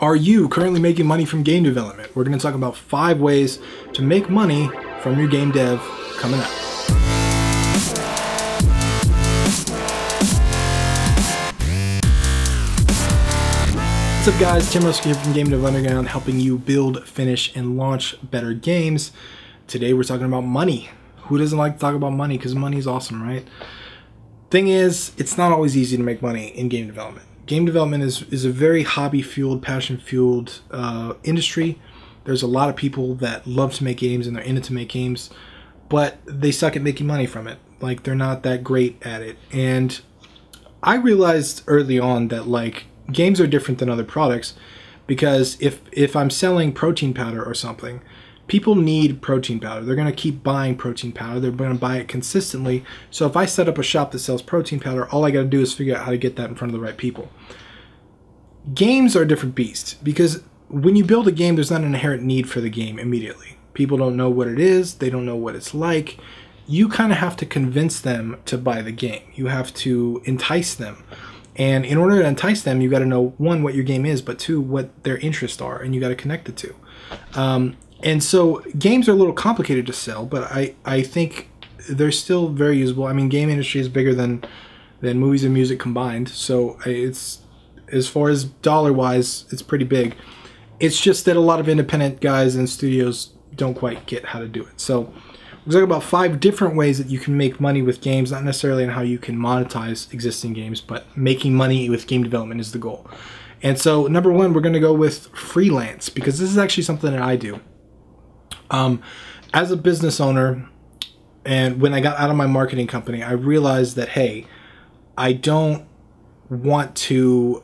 Are you currently making money from game development? We're going to talk about 5 ways to make money from your game dev coming up. What's up guys, Tim Rusk here from Game Dev Underground, helping you build, finish, and launch better games. Today we're talking about money. Who doesn't like to talk about money? Because money is awesome, right? Thing is, it's not always easy to make money in game development. Game development is a very hobby-fueled, passion-fueled industry. There's a lot of people that love to make games and they're in it to make games, but they suck at making money from it. Like, they're not that great at it. And I realized early on that, like, games are different than other products, because if I'm selling protein powder or something, people need protein powder. They're going to keep buying protein powder. They're going to buy it consistently. So if I set up a shop that sells protein powder, all I got to do is figure out how to get that in front of the right people. Games are a different beast, because when you build a game, there's not an inherent need for the game immediately. People don't know what it is. They don't know what it's like. You kind of have to convince them to buy the game. You have to entice them. And in order to entice them, you got to know, 1, what your game is, but 2, what their interests are, and you got to connect the two. And so games are a little complicated to sell, but I think they're still very usable. I mean, game industry is bigger than movies and music combined, so it's, as far as dollar-wise, it's pretty big. It's just that a lot of independent guys and studios don't quite get how to do it. So we're talking about 5 different ways that you can make money with games, not necessarily on how you can monetize existing games, but making money with game development is the goal. And so number 1, we're going to go with freelance, because this is actually something that I do. As a business owner, and when I got out of my marketing company, I realized that, hey, I don't want to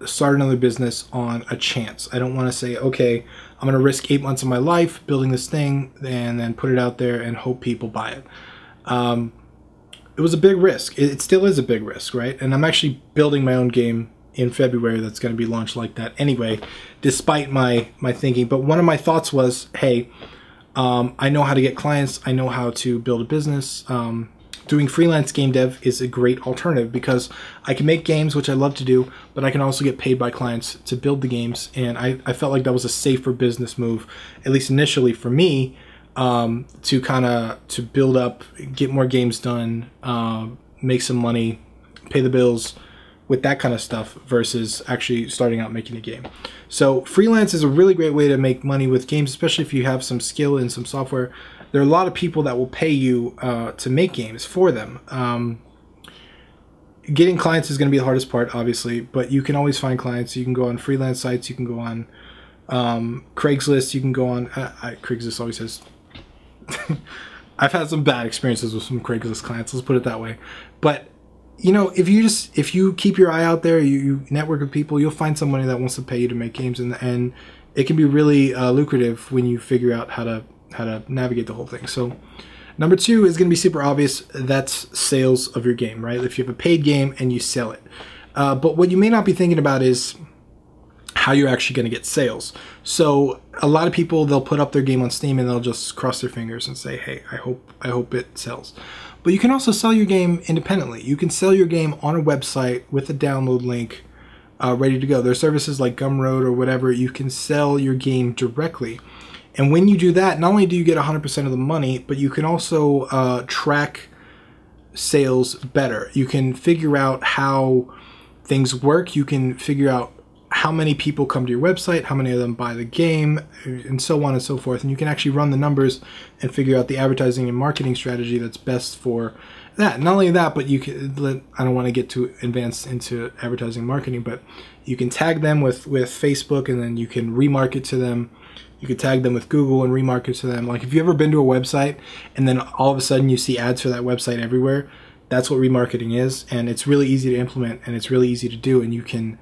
start another business on a chance. I don't want to say, okay, I'm going to risk 8 months of my life building this thing and then put it out there and hope people buy it. It was a big risk. It still is a big risk, right? And I'm actually building my own game in February that's going to be launched like that anyway, despite my thinking. But one of my thoughts was, hey, I know how to get clients. I know how to build a business. Doing freelance game dev is a great alternative, because I can make games, which I love to do, but I can also get paid by clients to build the games. And I felt like that was a safer business move, at least initially for me, to build up, get more games done, make some money, pay the bills with that kind of stuff, versus actually starting out making a game. So freelance is a really great way to make money with games, especially if you have some skill and some software. There are a lot of people that will pay you to make games for them. Getting clients is going to be the hardest part, obviously, but you can always find clients. You can go on freelance sites. You can go on Craigslist. You can go on... Craigslist always has... I've had some bad experiences with some Craigslist clients, let's put it that way. But, you know, if you keep your eye out there, you network with people, you'll find somebody that wants to pay you to make games, and it can be really lucrative when you figure out how to navigate the whole thing. So number 2 is going to be super obvious. That's sales of your game, right? If you have a paid game and you sell it. But what you may not be thinking about is how you're actually going to get sales. So a lot of people, they'll put up their game on Steam and they'll just cross their fingers and say, hey, I hope it sells. But you can also sell your game independently. You can sell your game on a website with a download link ready to go. There are services like Gumroad or whatever. You can sell your game directly. And when you do that, not only do you get 100% of the money, but you can also track sales better. You can figure out how things work. You can figure out how many people come to your website, how many of them buy the game, and so on and so forth. And you can actually run the numbers and figure out the advertising and marketing strategy that's best for that. Not only that, but you can, I don't want to get too advanced into advertising and marketing, but you can tag them with Facebook, and then you can remarket to them. You could tag them with Google and remarket to them. Like, if you've ever been to a website and then all of a sudden you see ads for that website everywhere, that's what remarketing is. And it's really easy to implement, and it's really easy to do. And you can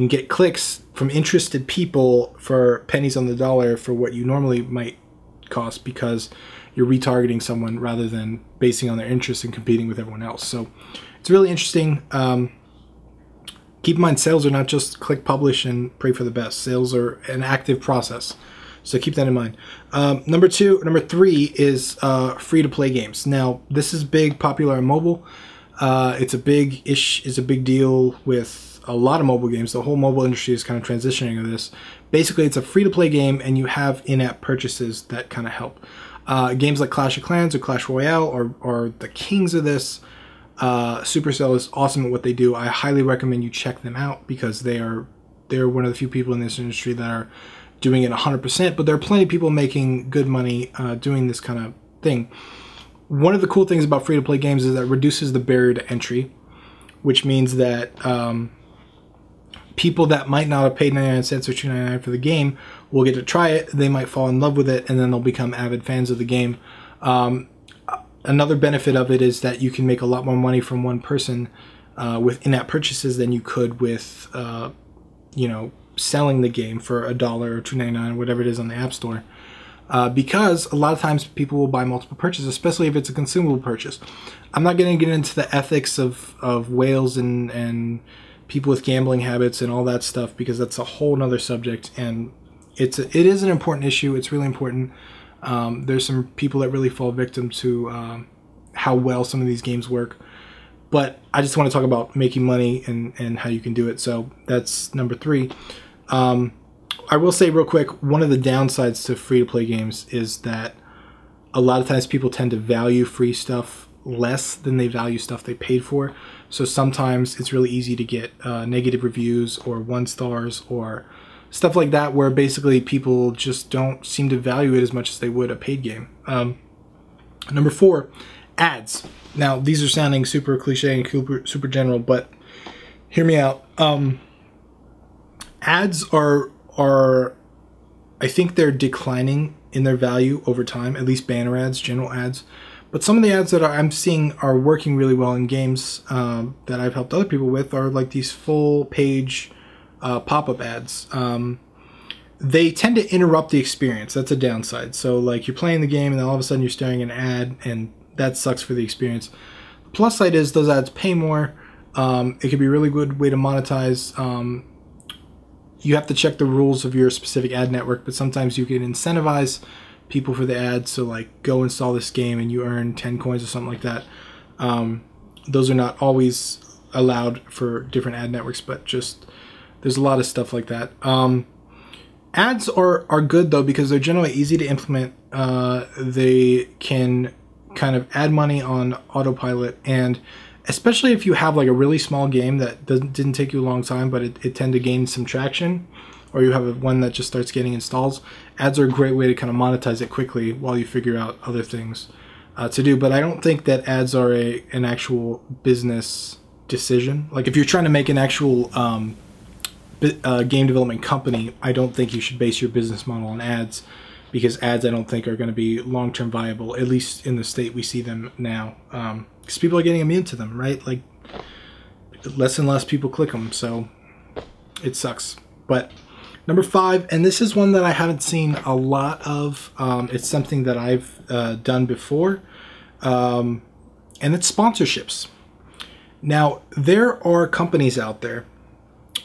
get clicks from interested people for pennies on the dollar for what you normally might cost, because you're retargeting someone rather than basing on their interests and competing with everyone else. So it's really interesting. Keep in mind, sales are not just click publish and pray for the best. Sales are an active process. So keep that in mind. Number 3 is free-to-play games. Now, this is big, popular on mobile. It's a big deal with with a lot of mobile games. The whole mobile industry is kind of transitioning to this. Basically, it's a free-to-play game, and you have in-app purchases that kind of help. Games like Clash of Clans or Clash Royale are the kings of this. Supercell is awesome at what they do. I highly recommend you check them out because they're one of the few people in this industry that are doing it 100%, but there are plenty of people making good money doing this kind of thing. One of the cool things about free-to-play games is that it reduces the barrier to entry, which means that people that might not have paid 99 cents or $2.99 for the game will get to try it. They might fall in love with it, and then they'll become avid fans of the game. Another benefit of it is that you can make a lot more money from one person with in-app purchases than you could with, you know, selling the game for $1 or $2.99, whatever it is on the App Store. Because a lot of times people will buy multiple purchases, especially if it's a consumable purchase. I'm not going to get into the ethics of whales and people with gambling habits and all that stuff, because that's a whole nother subject, and it is an important issue. It's really important. There's some people that really fall victim to how well some of these games work. But I just want to talk about making money and how you can do it. So that's number 3. I will say real quick, one of the downsides to free-to-play games is that a lot of times people tend to value free stuff less than they value stuff they paid for. So sometimes it's really easy to get negative reviews or 1 stars or stuff like that, where basically people just don't seem to value it as much as they would a paid game. Number 4, ads. Now, these are sounding super cliche and super general, but hear me out. Ads are I think they're declining in their value over time, at least banner ads, general ads. But some of the ads that I'm seeing are working really well in games that I've helped other people with are like these full page pop-up ads. They tend to interrupt the experience. That's a downside. So like you're playing the game and then all of a sudden you're staring at an ad, and that sucks for the experience. The plus side is those ads pay more. It could be a really good way to monetize. You have to check the rules of your specific ad network, but sometimes you can incentivize people for the ads. So like, go install this game and you earn 10 coins or something like that. Those are not always allowed for different ad networks, but just there's a lot of stuff like that. Ads are good though, because they're generally easy to implement. They can kind of add money on autopilot, and especially if you have like a really small game that didn't take you a long time, but it tend to gain some traction, or you have one that just starts getting installs, ads are a great way to kind of monetize it quickly while you figure out other things to do. But I don't think that ads are an actual business decision. Like if you're trying to make an actual game development company, I don't think you should base your business model on ads, because ads I don't think are going to be long-term viable, at least in the state we see them now. Because people are getting immune to them, right? Like less and less people click them, so it sucks. But number 5, and this is one that I haven't seen a lot of. It's something that I've done before, and it's sponsorships. Now, there are companies out there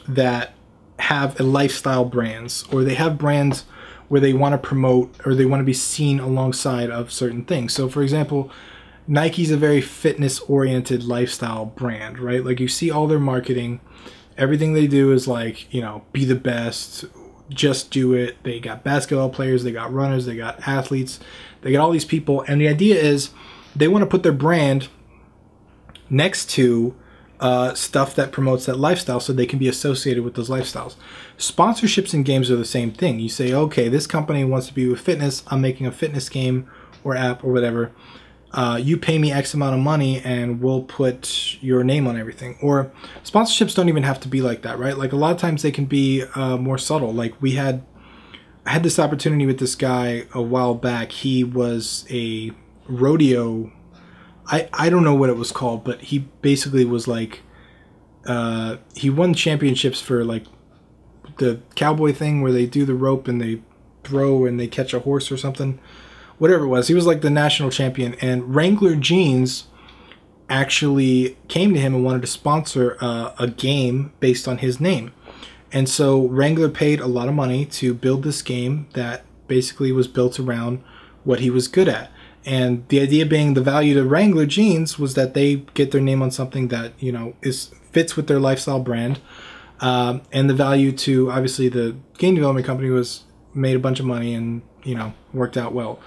that have a lifestyle brands, or they have brands where they want to promote or they want to be seen alongside of certain things. So for example, Nike's a very fitness-oriented lifestyle brand, right? Like you see all their marketing, everything they do is like, you know, be the best, just do it. They got basketball players, they got runners, they got athletes, they got all these people. And the idea is they want to put their brand next to stuff that promotes that lifestyle, so they can be associated with those lifestyles. Sponsorships in games are the same thing. You say, okay, this company wants to be with fitness, I'm making a fitness game or app or whatever. You pay me X amount of money and we'll put your name on everything. Or sponsorships don't even have to be like that, right? Like a lot of times they can be more subtle. Like I had this opportunity with this guy a while back. He was a rodeo, I don't know what it was called, but he basically was like, he won championships for like the cowboy thing where they do the rope and they throw and they catch a horse or something. Whatever it was, he was like the national champion. And Wrangler Jeans actually came to him and wanted to sponsor a game based on his name. And so Wrangler paid a lot of money to build this game that basically was built around what he was good at. And the idea being, the value to Wrangler Jeans was that they get their name on something that, you know, fits with their lifestyle brand. And the value to, obviously, the game development company was made a bunch of money and, you know, worked out well.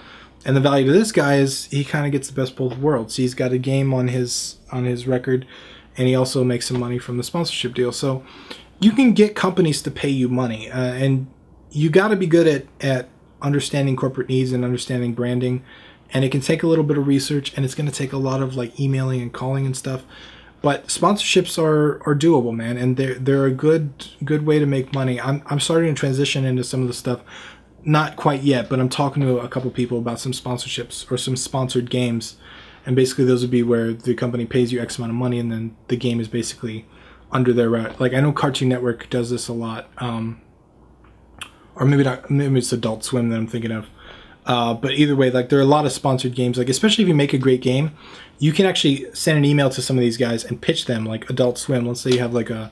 And the value to this guy is he kind of gets the best of both worlds. He's got a game on his record, and he also makes some money from the sponsorship deal. So you can get companies to pay you money, and you got to be good at understanding corporate needs and understanding branding. And it can take a little bit of research, and it's going to take a lot of like emailing and calling and stuff. But sponsorships are doable, man, and they're a good way to make money. I'm starting to transition into some of the stuff. Not quite yet, but I'm talking to a couple people about some sponsorships or some sponsored games. And basically those would be where the company pays you X amount of money and then the game is basically under their route. Like, I know Cartoon Network does this a lot. Or maybe not, maybe it's Adult Swim that I'm thinking of. But either way, like, there are a lot of sponsored games. Like, especially if you make a great game, you can actually send an email to some of these guys and pitch them, like Adult Swim. Let's say you have like a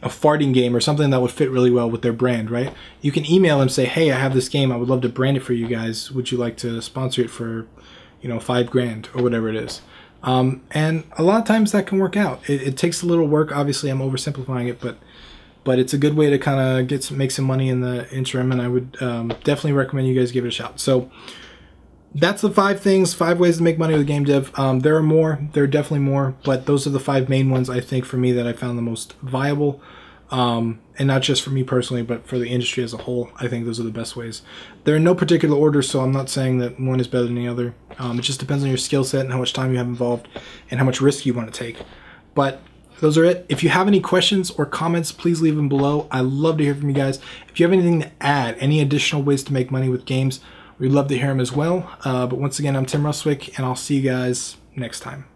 farting game or something that would fit really well with their brand, right? You can email them, say, hey, I have this game, I would love to brand it for you guys. Would you like to sponsor it for, you know, $5,000 or whatever it is? And a lot of times that can work out. It takes a little work. Obviously, I'm oversimplifying it, but it's a good way to kind of make some money in the interim, and I would definitely recommend you guys give it a shot. So that's the 5 ways to make money with game dev. There are more. There are definitely more, but those are the 5 main ones, I think, for me that I found the most viable. And not just for me personally, but for the industry as a whole. I think those are the best ways. They're in no particular order, so I'm not saying that one is better than the other. It just depends on your skill set and how much time you have involved and how much risk you want to take. But those are it. If you have any questions or comments, please leave them below. I love to hear from you guys. If you have anything to add, any additional ways to make money with games, we'd love to hear them as well. But once again, I'm Tim Rustwick, and I'll see you guys next time.